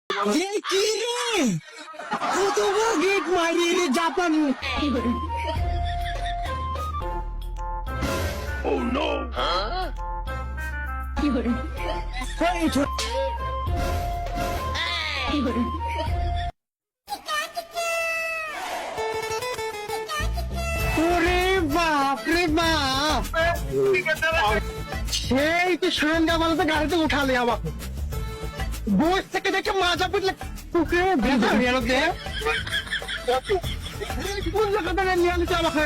কি রে কত বড় গেট মারি রে জাপান এই ছোট ওরে বাপ রে বাপ সেই তো সন্ধ্যা বেলাতে গাড়িতে উঠালে আমাকে বস থেকে দেখে মাজা পিটলে তোকে ব্যথা হয়ে গেল যে কোন জায়গাটা নিয়ে আনছে আমাকে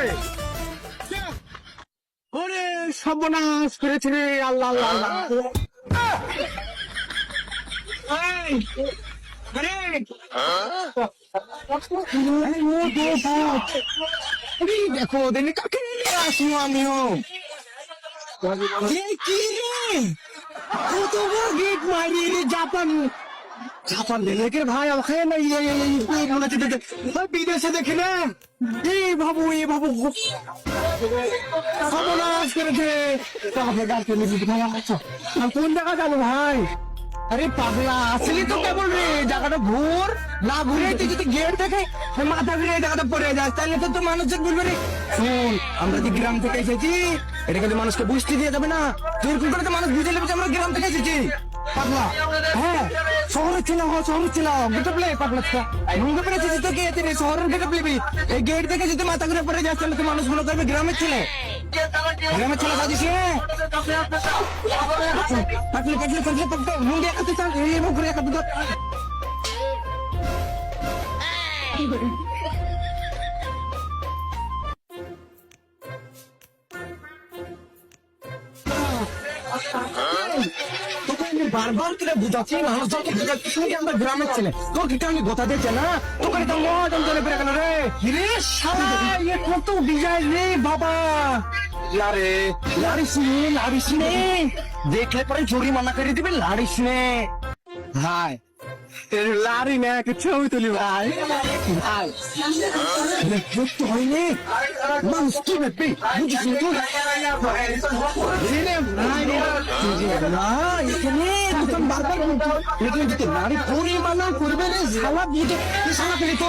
ওরে সর্বনাশ করেছে রে আল্লাহ আল্লাহ আল্লাহ এই, আরে দেখো দিনে কাকে নিয়ে আসবো আমিও কি রে কত বড় গেট মারি রে জাপান জাপান দিলে ভাই আমাকে না বিদেশে দেখে না এই ভাবু সর্বনাশ করেছে কোন জায়গা যাবো ভাই আরে পাগলা আসলে তো কেবল রে জায়গাটা ঘুর না ঘুরে তুই যদি গেট দেখে মাথা ঘুরে জায়গাটা পড়ে যাস তাহলে তো মানুষজন বলবে রে শোন আমরা যে গ্রাম থেকে এসেছি এটা কিন্তু মানুষকে বুঝতে দিয়ে যাবে না তোর কি করে তো মানুষ বুঝে নেবে যে আমরা গ্রাম থেকে এসেছি পাগলা হ্যাঁ শহরের ছিল গেটে প্লে পাগলা ভঙ্গে পেরেছি তো কি এতে শহরের গেটে প্লেবি এই গেট থেকে যদি মাথা ঘুরে পড়ে যাস তাহলে তো মানুষ মনে করবে গ্রামের ছেলে সাজিস কাটলে মুখ দেখাতে চান এই মুখ ঘুরে কাটতে বারবার করে বুঝাচ্ছি মানুষজনকে বুঝাচ্ছি শুনি আমরা গ্রামের ছেলে তোর কি আমি গোথা দিচ্ছে না তোকে তো মজন চলে বেড়ে গেল রে রে সারা কত ডিজাইন রে বাবা লারিস নে দেখলে পরে জরিমানা করে দিবে লারিস নে ভাই লারি না একটা ছবি তুলি ভাই ভাই তো হয়নি মানুষ কি ভাববে বুঝিস বারবার নারী পরিমাণা করবে রে সালা দিয়ে সালা পেলে তো